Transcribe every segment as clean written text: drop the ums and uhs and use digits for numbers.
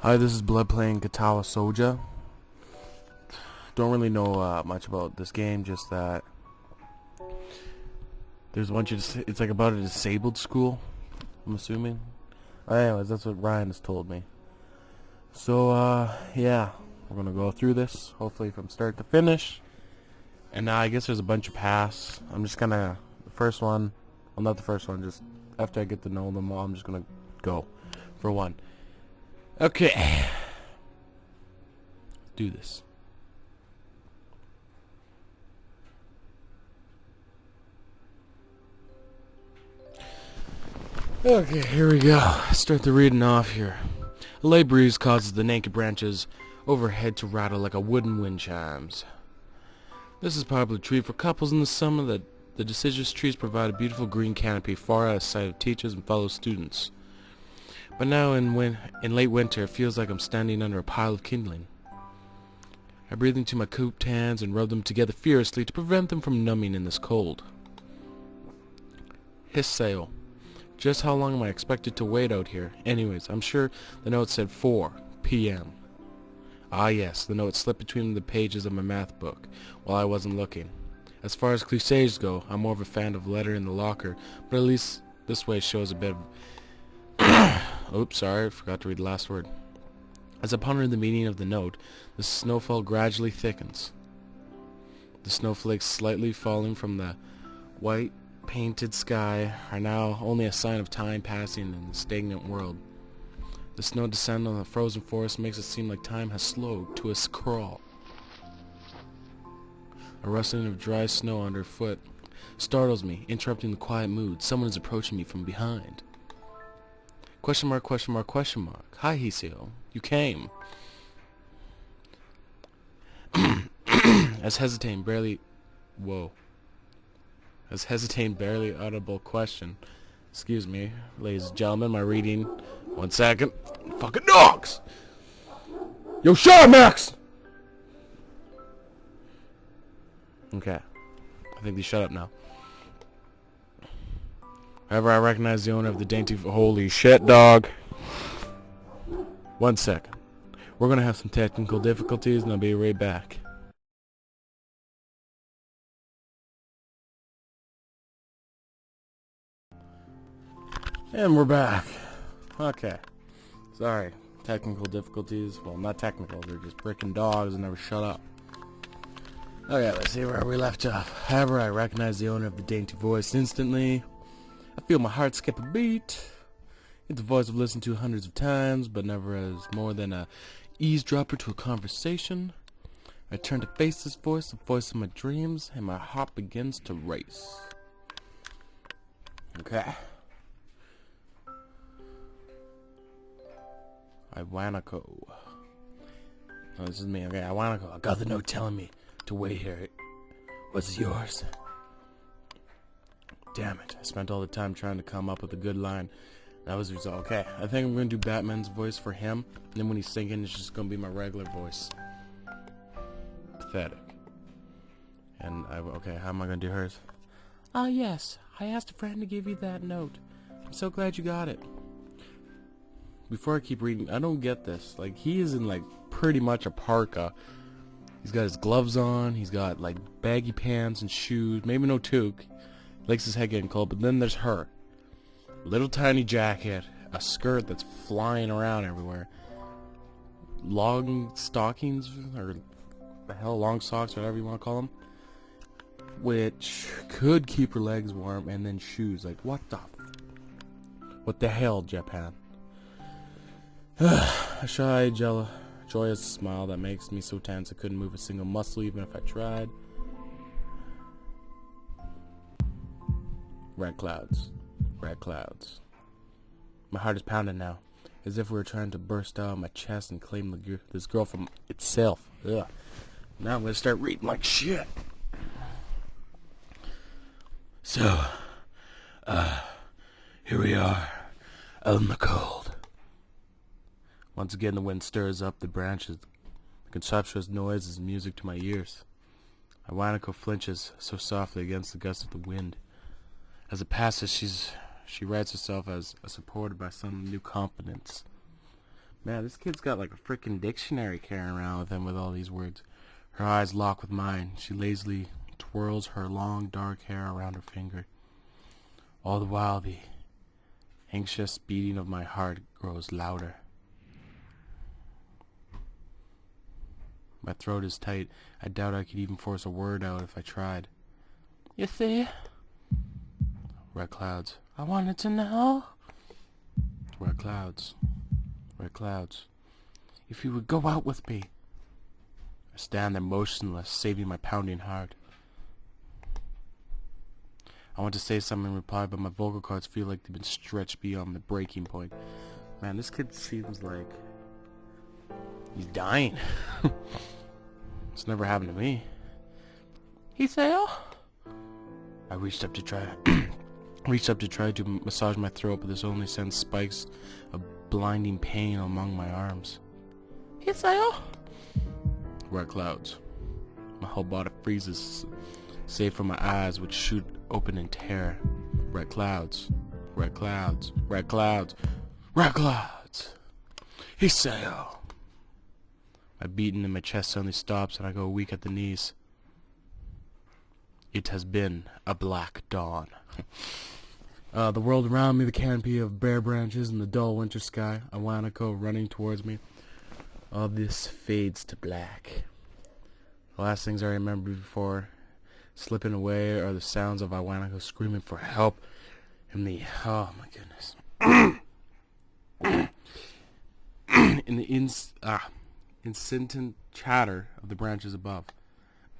Hi, this is Blood playing Katawa Shouja. Don't really know much about this game, just that there's a bunch of it's like about a disabled school, I'm assuming. Anyways, that's what Ryan has told me. So, yeah, we're gonna go through this, hopefully from start to finish. And I guess there's a bunch of paths. I'm just gonna, the first one, well, not the first one, just after I get to know them all, I'm just gonna go for one. Okay. Do this. Okay, here we go. Start the reading off here. A light breeze causes the naked branches overhead to rattle like a wooden wind chimes. This is a popular tree for couples in the summer. That the deciduous trees provide a beautiful green canopy far out of sight of teachers and fellow students. But now in late winter, it feels like I'm standing under a pile of kindling. I breathe into my cooped hands and rub them together furiously to prevent them from numbing in this cold. Hiss sail. Just how long am I expected to wait out here? Anyways, I'm sure the note said 4 p.m. Ah yes, the note slipped between the pages of my math book while I wasn't looking. As far as clichés go, I'm more of a fan of letter in the locker, but at least this way shows a bit of... Oops, sorry, I forgot to read the last word. As I ponder the meaning of the note, the snowfall gradually thickens. The snowflakes slightly falling from the white painted sky are now only a sign of time passing in the stagnant world. The snow descent on the frozen forest makes it seem like time has slowed to a crawl. A rustling of dry snow underfoot startles me, interrupting the quiet mood. Someone is approaching me from behind. Question mark, question mark, question mark. Hi, Hiseo. You came. As hesitating, barely audible question. Excuse me, ladies and gentlemen, my reading. 1 second. Fucking dogs! Yo, shut up, Max! Okay. I think they shut up now. However, I recognize the owner of the dainty... Holy shit, dog. 1 second. We're gonna have some technical difficulties and I'll be right back. And we're back. Okay. Sorry. Technical difficulties. Well, not technical. They're just frickin' dogs and never shut up. Okay, let's see where we left off. However, I recognize the owner of the dainty voice instantly. I feel my heart skip a beat. It's a voice I've listened to hundreds of times, but never as more than a eavesdropper to a conversation. I turn to face this voice, the voice of my dreams, and my heart begins to race. Okay. Iwanako. Oh, this is me. Okay, Iwanako. I got the note telling me to wait here. What's yours? Damn it. I spent all the time trying to come up with a good line. That was the result. Okay, I think I'm going to do Batman's voice for him. And then when he's singing, it's just going to be my regular voice. Pathetic. And, okay, how am I going to do hers? Ah, yes. I asked a friend to give you that note. I'm so glad you got it. Before I keep reading, I don't get this. Like, he is in, like, pretty much a parka. He's got his gloves on. He's got, like, baggy pants and shoes. Maybe no toque. Likes his head getting cold. But then there's her. Little tiny jacket. A skirt that's flying around everywhere. Long stockings. Or the hell, long socks, whatever you want to call them. Which could keep her legs warm. And then shoes. Like, what the hell, Japan? A shy, joyous smile that makes me so tense I couldn't move a single muscle even if I tried. Red clouds. Red clouds. My heart is pounding now, as if we were trying to burst out of my chest and claim this girl from itself. Ugh. Now I'm gonna start reading like shit. So, here we are, out in the cold. Once again, the wind stirs up the branches. The conceptuous noise is music to my ears. Iwanako flinches so softly against the gust of the wind. As it passes, she writes herself as supported by some new confidence. Man, this kid's got like a freaking dictionary carrying around with him with all these words. Her eyes lock with mine. She lazily twirls her long dark hair around her finger. All the while, the anxious beating of my heart grows louder. My throat is tight. I doubt I could even force a word out if I tried. You see? Red clouds. I wanted to know. Red clouds. Red clouds. If you would go out with me. I stand there motionless, saving my pounding heart. I want to say something in reply, but my vocal cords feel like they've been stretched beyond the breaking point. Man, this kid seems like he's dying. It's never happened to me. Hisayo? I reached up to try to massage my throat, but this only sends spikes of blinding pain among my arms. Hisayo? Red clouds. My whole body freezes, save for my eyes, which shoot open in terror. Red clouds. Red clouds. Red clouds. Red clouds. Hisayo. My beating in my chest suddenly stops and I go weak at the knees. It has been a black dawn. The world around me, the canopy of bare branches and the dull winter sky, a Wanako running towards me. All this fades to black. The last things I remember before slipping away are the sounds of Iwanako screaming for help and the, oh my goodness, in the insistent chatter of the branches above.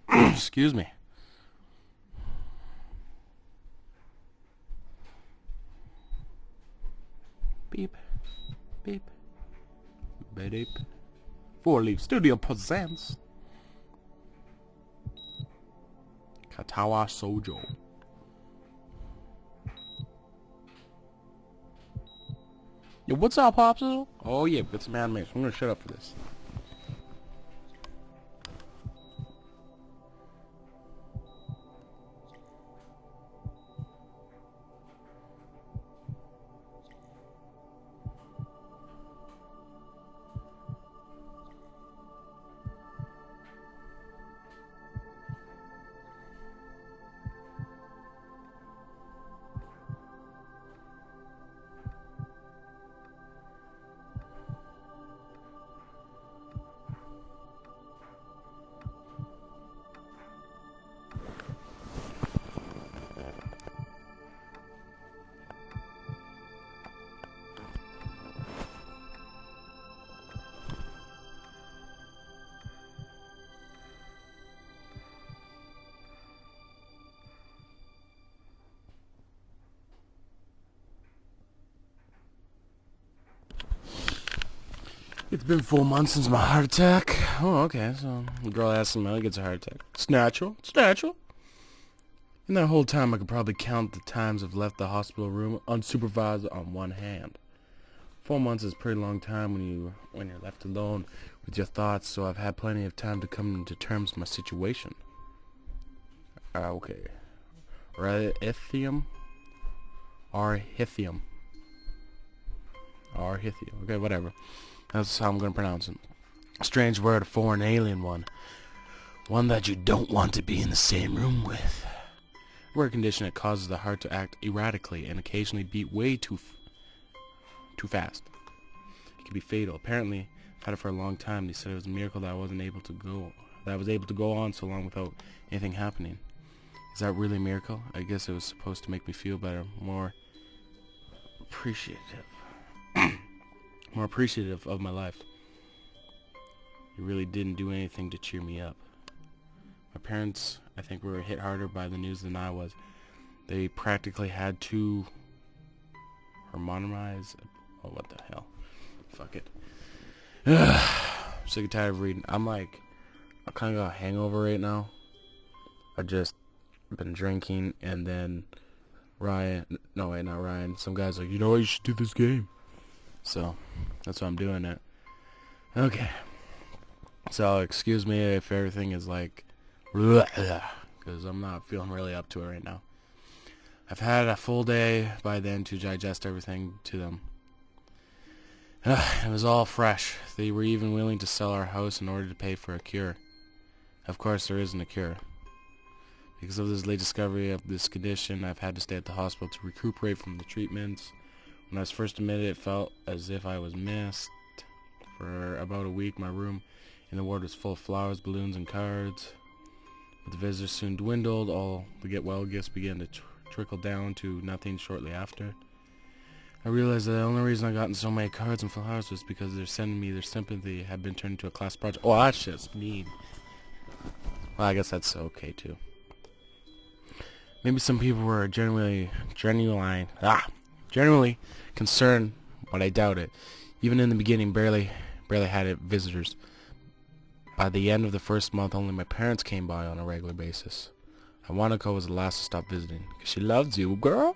Excuse me. Beep, beep, beep. 4-Leaf Studio presents katawa shouja. Yo, what's up, Popsicle? Oh yeah, got some animation. I'm gonna shut up for this. It's been 4 months since my heart attack. Oh, okay, so the girl asks him how he gets a heart attack. It's natural. It's natural. In that whole time, I could probably count the times I've left the hospital room unsupervised on one hand. 4 months is a pretty long time when you're left alone with your thoughts, so I've had plenty of time to come to terms with my situation. Okay. Arhithium. Arhithium. Okay, whatever. That's how I'm going to pronounce it. A strange word, a foreign alien one. One that you don't want to be in the same room with. A rare condition that causes the heart to act erratically and occasionally beat way too fast. It can be fatal. Apparently, I've had it for a long time. They said it was a miracle that I was able to go on so long without anything happening. Is that really a miracle? I guess it was supposed to make me feel better, more appreciative. More appreciative of my life. It really didn't do anything to cheer me up. My parents, I think, were hit harder by the news than I was. They practically had to harmonize. Oh, what the hell? Fuck it. I'm sick and tired of reading. I kind of got a hangover right now. I just been drinking, and then not Ryan. Some guy's like, you know what, you should do this game. So, that's why I'm doing it. Okay. So, excuse me if everything is like, because I'm not feeling really up to it right now. I've had a full day by then to digest everything to them. It was all fresh. They were even willing to sell our house in order to pay for a cure. Of course, there isn't a cure. Because of this late discovery of this condition, I've had to stay at the hospital to recuperate from the treatments. When I was first admitted, it felt as if I was missed. For about a week, my room in the ward was full of flowers, balloons, and cards. But the visitors soon dwindled. All the get-well gifts began to trickle down to nothing shortly after. I realized that the only reason I gotten so many cards and flowers was because they're sending me their sympathy had been turned into a class project. Oh, that's just mean. Well, I guess that's okay, too. Maybe some people were genuinely concerned, but I doubt it. Even in the beginning, barely had it visitors. By the end of the first month, only my parents came by on a regular basis. Iwanako was the last to stop visiting, 'cause she loves you, girl.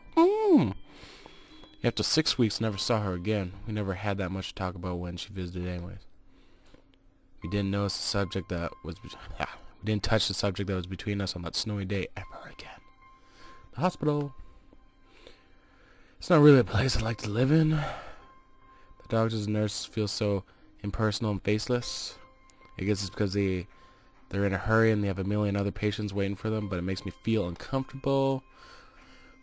After 6 weeks, never saw her again. We never had that much to talk about when she visited anyways. We didn't touch the subject that was between us on that snowy day ever again. The hospital. It's not really a place I'd like to live in. The doctors and nurses feel so impersonal and faceless. I guess it's because they're in a hurry and they have a million other patients waiting for them, but it makes me feel uncomfortable.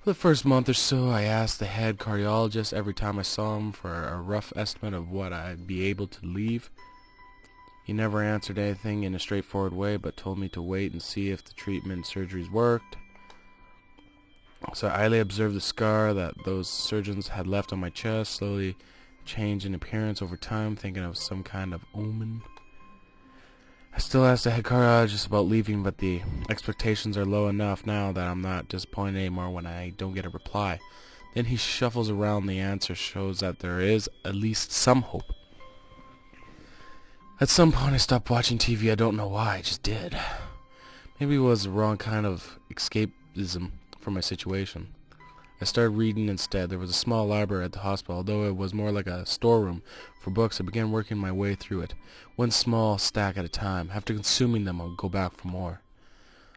For the first month or so, I asked the head cardiologist every time I saw him for a rough estimate of what I'd be able to leave. He never answered anything in a straightforward way, but told me to wait and see if the treatment and surgeries worked. So I idly observed the scar that those surgeons had left on my chest slowly change in appearance over time, thinking it was some kind of omen. I still asked the head cardiologist about leaving, but the expectations are low enough now that I'm not disappointed anymore when I don't get a reply. Then he shuffles around. The answer shows that there is at least some hope. At some point I stopped watching TV. I don't know why, I just did. Maybe it was the wrong kind of escapism for my situation. I started reading instead. There was a small library at the hospital. Although it was more like a storeroom for books, I began working my way through it, one small stack at a time. After consuming them, I would go back for more.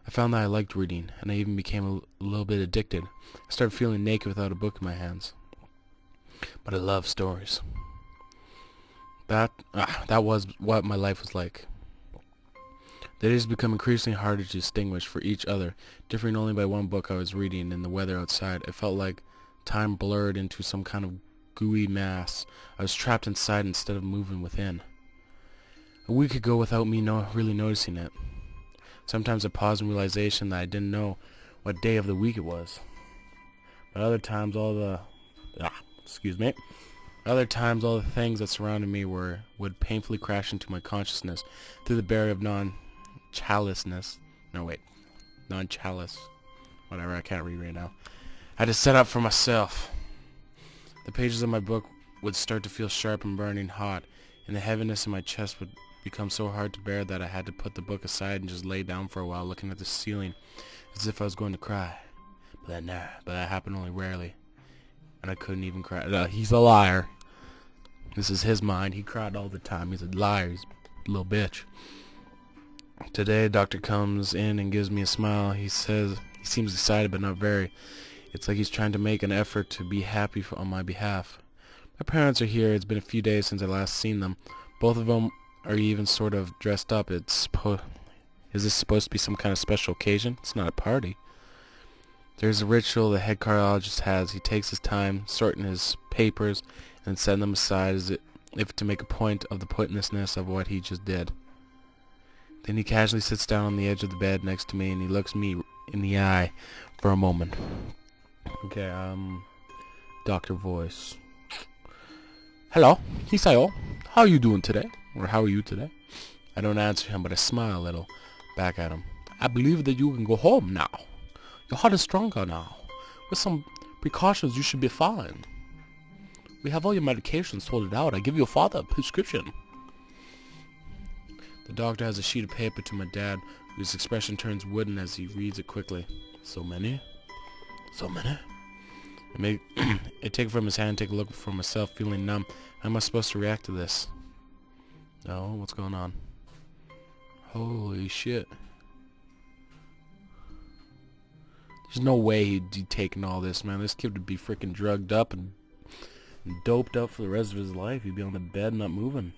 I found that I liked reading, and I even became a little bit addicted. I started feeling naked without a book in my hands. But I love stories. That was what my life was like. The days become increasingly harder to distinguish for each other, differing only by one book I was reading and the weather outside. It felt like time blurred into some kind of gooey mass. I was trapped inside instead of moving within. A week could go without me really noticing it. Sometimes I paused in realization that I didn't know what day of the week it was. But other times all the things that surrounded me would painfully crash into my consciousness through the barrier of non-chalice. Whatever, I can't read right now. I had to set up for myself. The pages of my book would start to feel sharp and burning hot, and the heaviness in my chest would become so hard to bear that I had to put the book aside and just lay down for a while looking at the ceiling as if I was going to cry. But that happened only rarely. And I couldn't even cry. No, he's a liar. This is his mind. He cried all the time. He's a liar. He's a little bitch. Today, a doctor comes in and gives me a smile. He says he seems excited, but not very. It's like he's trying to make an effort to be happy on my behalf. My parents are here. It's been a few days since I last seen them. Both of them are even sort of dressed up. Is this supposed to be some kind of special occasion? It's not a party. There's a ritual the head cardiologist has. He takes his time sorting his papers and setting them aside as if to make a point of the pointlessness of what he just did. Then he casually sits down on the edge of the bed next to me and he looks me in the eye for a moment. Okay, doctor voice. Hello, Hisayo. How are you doing today? Or how are you today? I don't answer him, but I smile a little back at him. I believe that you can go home now. Your heart is stronger now. With some precautions, you should be fine. We have all your medications sorted out. I give your father a prescription. The doctor has a sheet of paper to my dad, whose expression turns wooden as he reads it quickly. So many? So many? I take it from his hand and take a look for myself, feeling numb. How am I supposed to react to this? No, what's going on? Holy shit. There's no way he'd be taking all this, man. This kid would be freaking drugged up and Doped up for the rest of his life. He'd be on the bed, not moving.